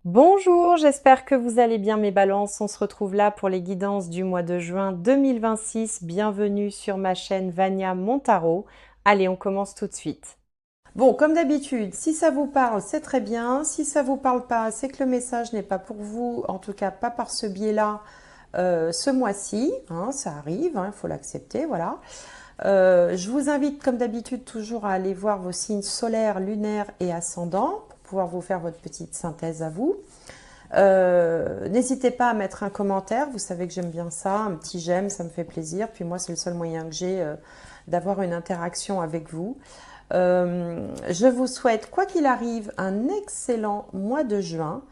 Bonjour, j'espère que vous allez bien mes balances. On se retrouve là pour les guidances du mois de juin 2026. Bienvenue sur ma chaîne Vania Montaro. Allez, on commence tout de suite. Bon, comme d'habitude, si ça vous parle, c'est très bien. Si ça vous parle pas, c'est que le message n'est pas pour vous, en tout cas pas par ce biais-là, ce mois-ci. Hein, ça arrive, il faut l'accepter, voilà. Je vous invite, comme d'habitude, toujours à aller voir vos signes solaires, lunaires et ascendants pour pouvoir vous faire votre petite synthèse à vous. N'hésitez pas à mettre un commentaire, vous savez que j'aime bien ça, un petit j'aime, ça me fait plaisir. Puis moi, c'est le seul moyen que j'ai d'avoir une interaction avec vous. Je vous souhaite, quoi qu'il arrive, un excellent mois de juin.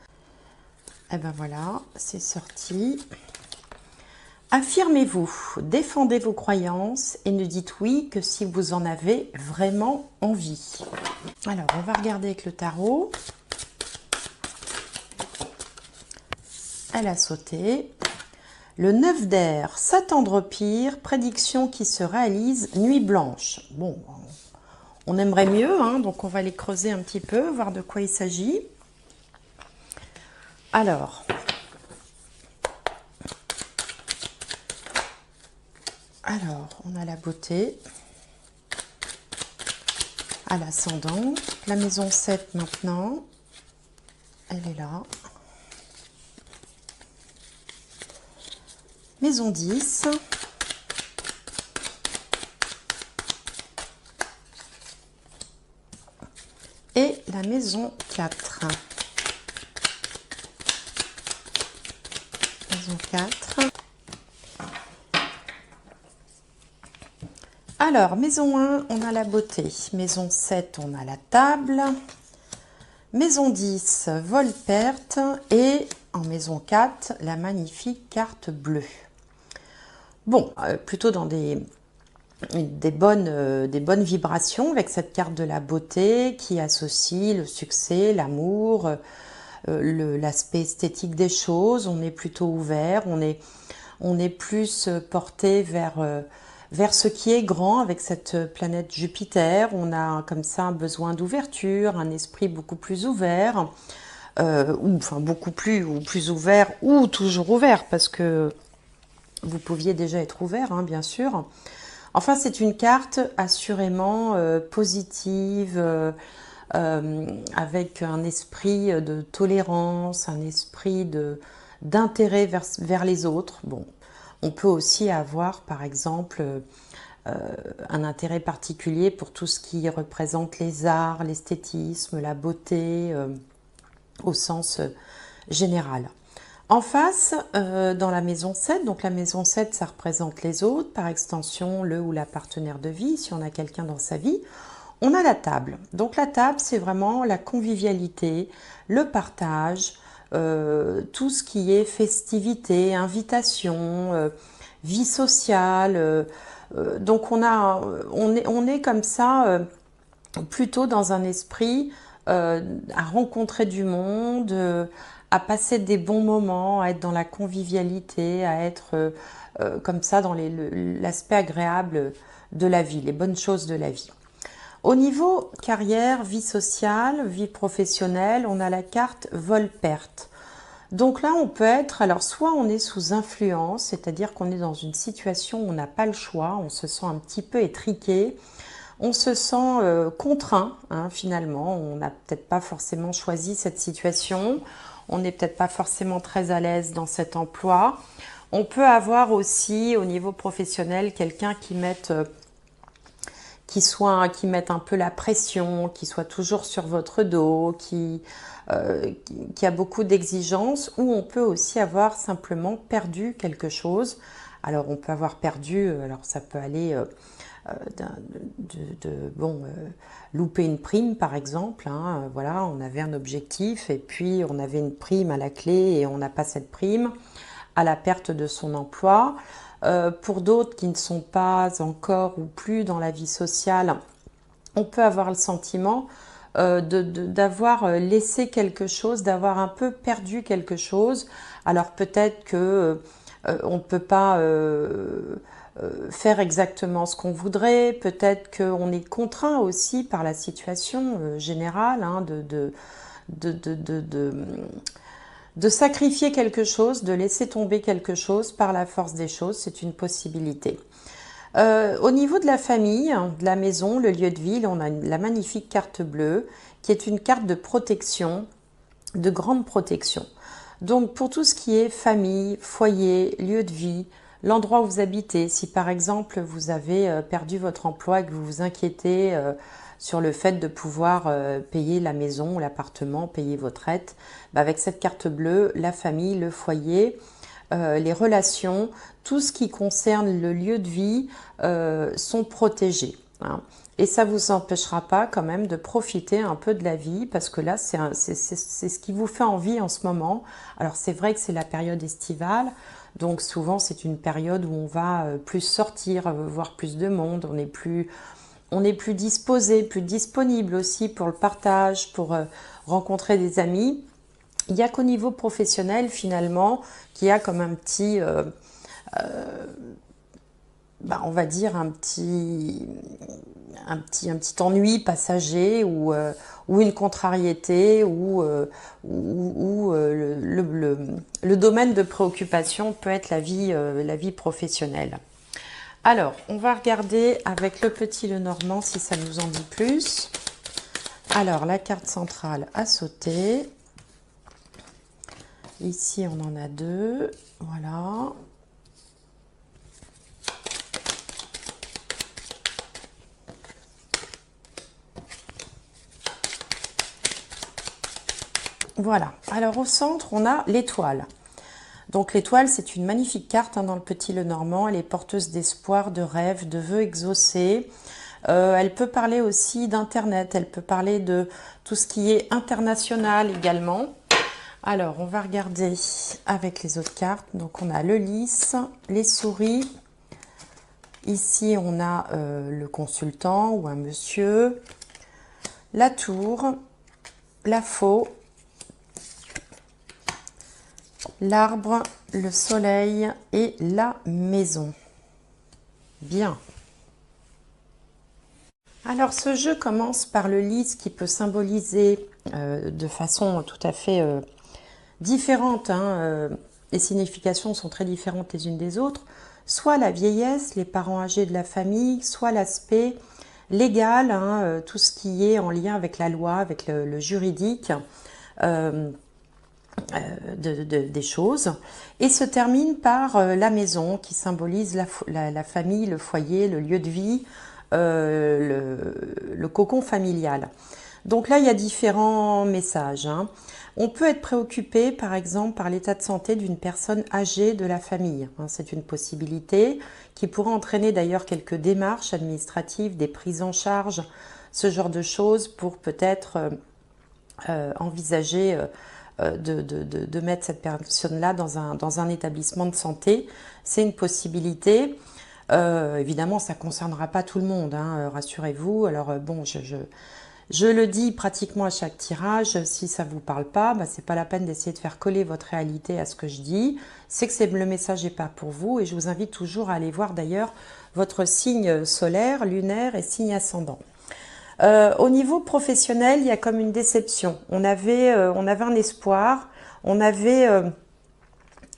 Et ben voilà, c'est sorti. Affirmez-vous, défendez vos croyances et ne dites oui que si vous en avez vraiment envie. Alors, on va regarder avec le tarot. Elle a sauté. Le 9 d'air, s'attendre pire, prédiction qui se réalise, nuit blanche. Bon, on aimerait mieux, hein, donc on va les creuser un petit peu, voir de quoi il s'agit. Alors, on a la beauté à l'ascendant. La maison 7 maintenant, elle est là. Maison 10. Et la maison 4. Maison 4. Alors, maison 1, on a la beauté. Maison 7, on a la table. Maison 10, vol-perte. Et en maison 4, la magnifique carte bleue. Bon, plutôt dans des bonnes vibrations avec cette carte de la beauté qui associe le succès, l'amour, l'aspect esthétique des choses. On est plutôt ouvert, on est plus porté vers ce qui est grand avec cette planète Jupiter. On a comme ça un besoin d'ouverture, un esprit beaucoup plus ouvert, ou enfin beaucoup plus ou plus ouvert ou toujours ouvert parce que vous pouviez déjà être ouvert, hein, bien sûr. Enfin, c'est une carte assurément positive, avec un esprit de tolérance, un esprit d'intérêt vers les autres. Bon, on peut aussi avoir, par exemple, un intérêt particulier pour tout ce qui représente les arts, l'esthétisme, la beauté, au sens général. En face, dans la maison 7, donc la maison 7, ça représente les autres, par extension, le ou la partenaire de vie, si on a quelqu'un dans sa vie. On a la table. Donc la table, c'est vraiment la convivialité, le partage, tout ce qui est festivité, invitation, vie sociale. Donc on est comme ça, plutôt dans un esprit à rencontrer du monde, à passer des bons moments, à être dans la convivialité, à être comme ça dans l'aspect agréable de la vie, les bonnes choses de la vie. Au niveau carrière, vie sociale, vie professionnelle, on a la carte vol-perte. Donc là, on peut être, alors soit on est sous influence, c'est-à-dire qu'on est dans une situation où on n'a pas le choix, on se sent un petit peu étriqué, on se sent contraint, hein, finalement, on n'a peut-être pas forcément choisi cette situation, on n'est peut-être pas forcément très à l'aise dans cet emploi. On peut avoir aussi au niveau professionnel quelqu'un qui mette un peu la pression, qui soit toujours sur votre dos, qui a beaucoup d'exigences, ou on peut aussi avoir simplement perdu quelque chose. Alors on peut avoir perdu, alors ça peut aller louper une prime par exemple, hein, voilà, on avait un objectif et puis on avait une prime à la clé et on n'a pas cette prime, à la perte de son emploi. Pour d'autres qui ne sont pas encore ou plus dans la vie sociale, on peut avoir le sentiment d'avoir laissé quelque chose, d'avoir un peu perdu quelque chose. Alors peut-être que on ne peut pas faire exactement ce qu'on voudrait, peut-être qu'on est contraint aussi par la situation générale, hein, de sacrifier quelque chose, de laisser tomber quelque chose par la force des choses, c'est une possibilité. Au niveau de la famille, de la maison, le lieu de vie, on a la magnifique carte bleue qui est une carte de protection, de grande protection. Donc pour tout ce qui est famille, foyer, lieu de vie, l'endroit où vous habitez, si par exemple vous avez perdu votre emploi et que vous vous inquiétez sur le fait de pouvoir payer la maison ou l'appartement, payer votre aide, avec cette carte bleue, la famille, le foyer, les relations, tout ce qui concerne le lieu de vie sont protégés. Hein. Et ça ne vous empêchera pas quand même de profiter un peu de la vie parce que là, c'est ce qui vous fait envie en ce moment. Alors c'est vrai que c'est la période estivale, donc souvent c'est une période où on va plus sortir, voir plus de monde, on est plus disposé, plus disponible aussi pour le partage, pour rencontrer des amis. Il n'y a qu'au niveau professionnel finalement qu'il y a comme un petit, on va dire un petit ennui passager ou une contrariété ou le domaine de préoccupation peut être la vie professionnelle. Alors, on va regarder avec le petit Lenormand si ça nous en dit plus. Alors, la carte centrale a sauté. Ici, on en a deux. Voilà. Voilà. Alors, au centre, on a l'étoile. Donc, l'étoile, c'est une magnifique carte dans le petit Lenormand. Elle est porteuse d'espoir, de rêves, de vœux exaucés. Elle peut parler aussi d'Internet. Elle peut parler de tout ce qui est international également. Alors, on va regarder avec les autres cartes. Donc, on a le lys, les souris. Ici, on a le consultant ou un monsieur. La tour, la faux, l'arbre, le soleil et la maison. Bien. Alors, ce jeu commence par le lys qui peut symboliser de façon tout à fait différentes, les significations sont très différentes les unes des autres, soit la vieillesse, les parents âgés de la famille, soit l'aspect légal, tout ce qui est en lien avec la loi, avec le juridique des choses, et se termine par la maison qui symbolise la famille, le foyer, le lieu de vie, le cocon familial. Donc là, il y a différents messages. On peut être préoccupé, par exemple, par l'état de santé d'une personne âgée de la famille. C'est une possibilité qui pourrait entraîner d'ailleurs quelques démarches administratives, des prises en charge, ce genre de choses pour peut-être envisager de mettre cette personne-là dans un établissement de santé. C'est une possibilité. Évidemment, ça ne concernera pas tout le monde, rassurez-vous. Alors bon, je le dis pratiquement à chaque tirage, si ça ne vous parle pas, ce n'est pas la peine d'essayer de faire coller votre réalité à ce que je dis. C'est que le message n'est pas pour vous et je vous invite toujours à aller voir d'ailleurs votre signe solaire, lunaire et signe ascendant. Au niveau professionnel, il y a comme une déception. On avait un espoir, on avait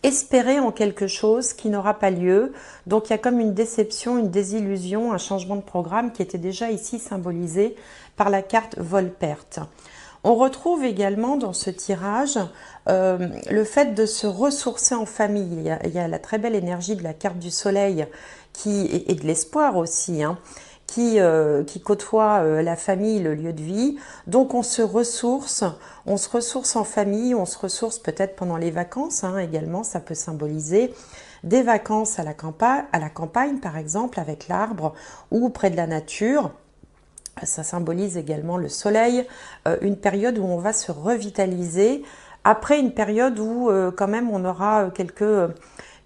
espéré en quelque chose qui n'aura pas lieu. Donc il y a comme une déception, une désillusion, un changement de programme qui était déjà ici symbolisé par la carte vol-perte. On retrouve également dans ce tirage le fait de se ressourcer en famille. Il y a la très belle énergie de la carte du soleil et de l'espoir aussi, qui côtoie la famille, le lieu de vie. Donc on se ressource en famille, on se ressource peut-être pendant les vacances également, ça peut symboliser des vacances à la campagne par exemple avec l'arbre ou près de la nature. Ça symbolise également le soleil, une période où on va se revitaliser, après une période où quand même on aura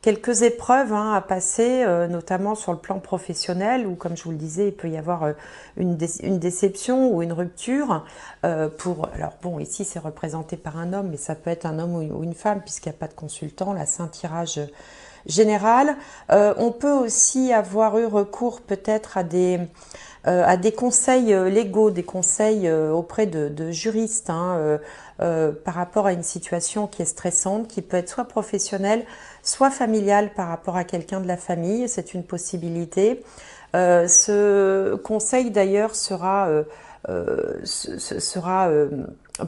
quelques épreuves à passer, notamment sur le plan professionnel, où comme je vous le disais, il peut y avoir une déception ou une rupture. Alors bon, ici c'est représenté par un homme, mais ça peut être un homme ou une femme, puisqu'il n'y a pas de consultant, là c'est un tirage général. On peut aussi avoir eu recours peut-être à des conseils légaux, des conseils auprès de juristes, par rapport à une situation qui est stressante, qui peut être soit professionnelle, soit familiale par rapport à quelqu'un de la famille. C'est une possibilité. Ce conseil d'ailleurs sera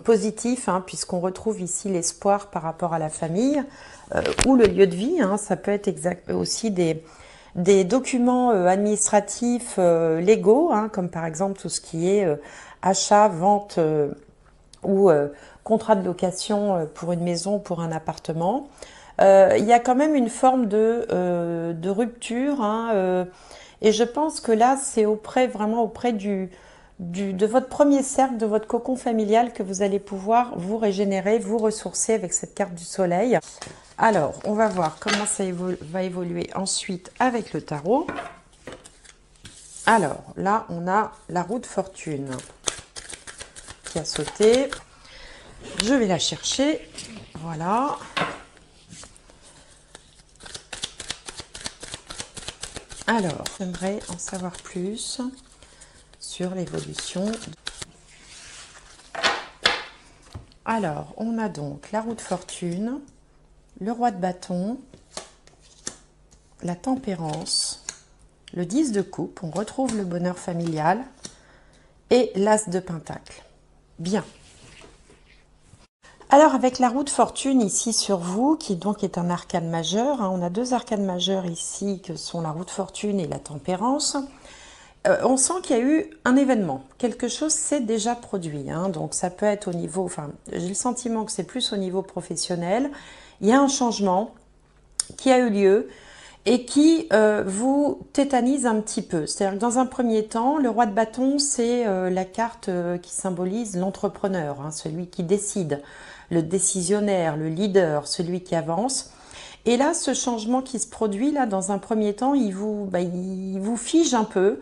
positif, hein, puisqu'on retrouve ici l'espoir par rapport à la famille ou le lieu de vie. Hein. Ça peut être aussi des documents administratifs légaux, hein, comme par exemple tout ce qui est achat, vente ou contrat de location pour une maison ou pour un appartement. Il y a quand même une forme de rupture, hein, et je pense que là, c'est vraiment auprès de votre premier cercle, de votre cocon familial que vous allez pouvoir vous régénérer, vous ressourcer avec cette carte du soleil. Alors, on va voir comment ça va évoluer ensuite avec le tarot. Alors, là, on a la roue de fortune qui a sauté. Je vais la chercher. Voilà. Alors, j'aimerais en savoir plus sur l'évolution. Alors, on a donc la roue de fortune, le roi de bâton, la tempérance, le 10 de coupe, on retrouve le bonheur familial et l'as de pentacle. Bien. Alors, avec la roue de fortune ici sur vous, qui donc est un arcane majeur, hein, on a deux arcanes majeurs ici que sont la roue de fortune et la tempérance. On sent qu'il y a eu un événement, quelque chose s'est déjà produit, hein, donc ça peut être au niveau, enfin j'ai le sentiment que c'est plus au niveau professionnel, il y a un changement qui a eu lieu et qui vous tétanise un petit peu. C'est-à-dire que dans un premier temps, le roi de bâton, c'est la carte qui symbolise l'entrepreneur, hein, celui qui décide, le décisionnaire, le leader, celui qui avance. Et là, ce changement qui se produit, là, dans un premier temps, il vous fige un peu.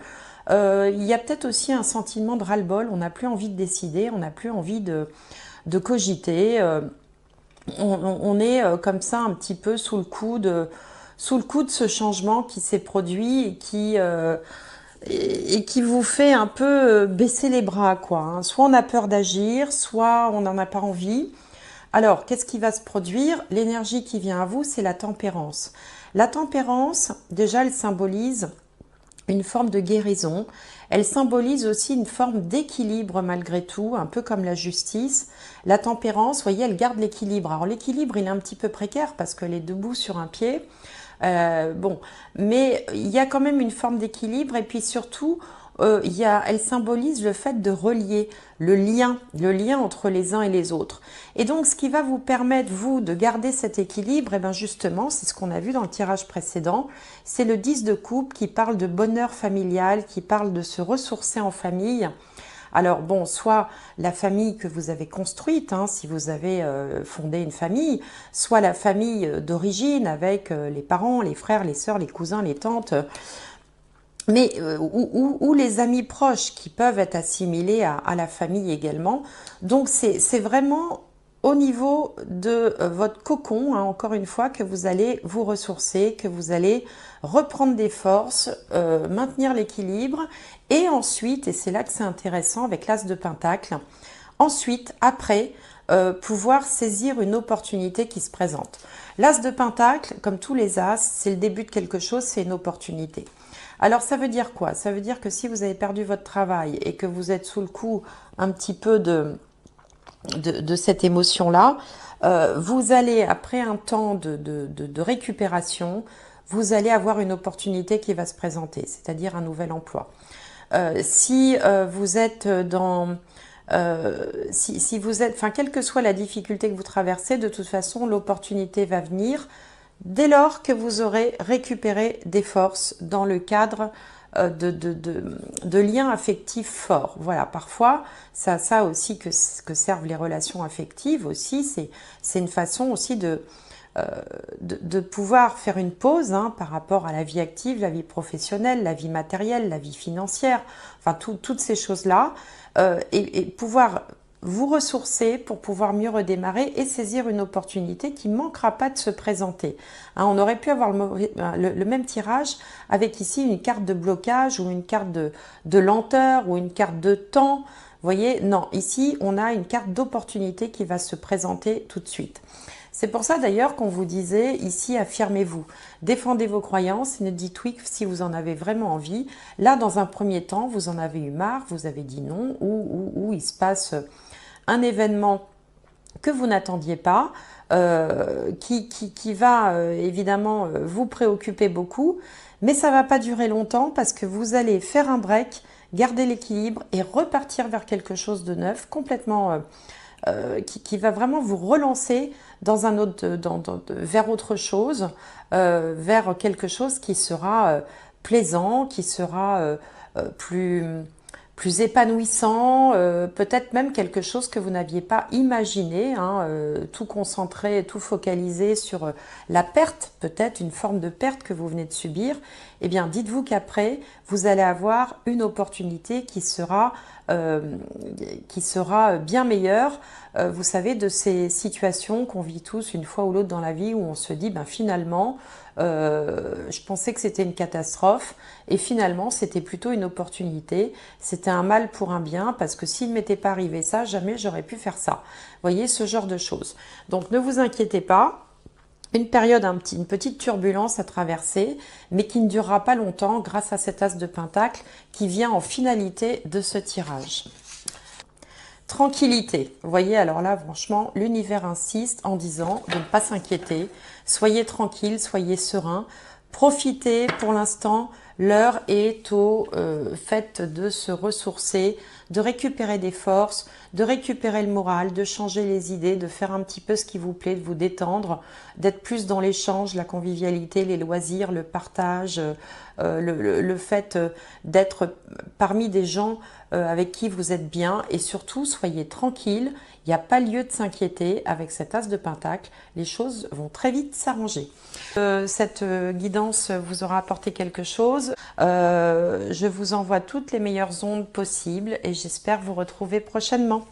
Il y a peut-être aussi un sentiment de ras-le-bol, on n'a plus envie de décider, on n'a plus envie de cogiter. On est comme ça un petit peu sous le coup de ce changement qui s'est produit et qui vous fait un peu baisser les bras, quoi, hein. Soit on a peur d'agir, soit on n'en a pas envie. Alors, qu'est-ce qui va se produire? L'énergie qui vient à vous, c'est la tempérance. La tempérance, déjà, elle symbolise une forme de guérison. Elle symbolise aussi une forme d'équilibre malgré tout, un peu comme la justice. La tempérance, vous voyez, elle garde l'équilibre. Alors l'équilibre, il est un petit peu précaire parce qu'elle est debout sur un pied. Bon, mais il y a quand même une forme d'équilibre et puis surtout, elle symbolise le fait de relier le lien entre les uns et les autres. Et donc, ce qui va vous permettre, vous, de garder cet équilibre, et bien justement, c'est ce qu'on a vu dans le tirage précédent, c'est le 10 de coupe qui parle de bonheur familial, qui parle de se ressourcer en famille. Alors bon, soit la famille que vous avez construite, hein, si vous avez fondé une famille, soit la famille d'origine avec les parents, les frères, les sœurs, les cousins, les tantes, mais ou les amis proches qui peuvent être assimilés à la famille également. Donc c'est vraiment au niveau de votre cocon, hein, encore une fois, que vous allez vous ressourcer, que vous allez reprendre des forces, maintenir l'équilibre, et ensuite, et c'est là que c'est intéressant avec l'as de pentacle, ensuite, après, pouvoir saisir une opportunité qui se présente. L'as de pentacle, comme tous les as, c'est le début de quelque chose, c'est une opportunité. Alors ça veut dire quoi? Ça veut dire que si vous avez perdu votre travail et que vous êtes sous le coup un petit peu de cette émotion-là, vous allez, après un temps de récupération, vous allez avoir une opportunité qui va se présenter, c'est-à-dire un nouvel emploi. Si vous êtes si vous êtes, enfin, quelle que soit la difficulté que vous traversez, de toute façon, l'opportunité va venir dès lors que vous aurez récupéré des forces dans le cadre de liens affectifs forts. Voilà, parfois, ça aussi que servent les relations affectives aussi, c'est une façon aussi de pouvoir faire une pause, hein, par rapport à la vie active, la vie professionnelle, la vie matérielle, la vie financière, enfin toutes ces choses-là, et pouvoir vous ressourcer pour pouvoir mieux redémarrer et saisir une opportunité qui ne manquera pas de se présenter. Hein, on aurait pu avoir le même tirage avec ici une carte de blocage ou une carte de lenteur ou une carte de temps. voyez, non, ici, on a une carte d'opportunité qui va se présenter tout de suite. C'est pour ça d'ailleurs qu'on vous disait ici, affirmez-vous, défendez vos croyances et ne dites oui que si vous en avez vraiment envie. Là, dans un premier temps, vous en avez eu marre, vous avez dit non, ou il se passe un événement que vous n'attendiez pas, qui va évidemment vous préoccuper beaucoup, mais ça ne va pas durer longtemps parce que vous allez faire un break, garder l'équilibre et repartir vers quelque chose de neuf, complètement qui va vraiment vous relancer dans un autre, vers autre chose, vers quelque chose qui sera plaisant, qui sera plus épanouissant, peut-être même quelque chose que vous n'aviez pas imaginé, hein, tout concentré, tout focalisé sur la perte, peut-être une forme de perte que vous venez de subir. Eh bien, dites-vous qu'après, vous allez avoir une opportunité qui sera bien meilleure. Vous savez, de ces situations qu'on vit tous une fois ou l'autre dans la vie où on se dit, ben finalement, je pensais que c'était une catastrophe et finalement c'était plutôt une opportunité, c'était un mal pour un bien parce que s'il ne m'était pas arrivé ça, jamais j'aurais pu faire ça. Vous voyez, ce genre de choses. Donc ne vous inquiétez pas, une période, une petite turbulence à traverser, mais qui ne durera pas longtemps grâce à cet as de pentacle qui vient en finalité de ce tirage. Tranquillité. Vous voyez, alors là, franchement, l'univers insiste en disant de ne pas s'inquiéter. Soyez tranquille, soyez serein. Profitez pour l'instant. L'heure est au fait de se ressourcer, de récupérer des forces, de récupérer le moral, de changer les idées, de faire un petit peu ce qui vous plaît, de vous détendre, d'être plus dans l'échange, la convivialité, les loisirs, le partage, le fait d'être parmi des gens avec qui vous êtes bien et surtout soyez tranquille, il n'y a pas lieu de s'inquiéter avec cet as de pentacle, les choses vont très vite s'arranger. Cette guidance vous aura apporté quelque chose, je vous envoie toutes les meilleures ondes possibles et j'espère vous retrouver prochainement.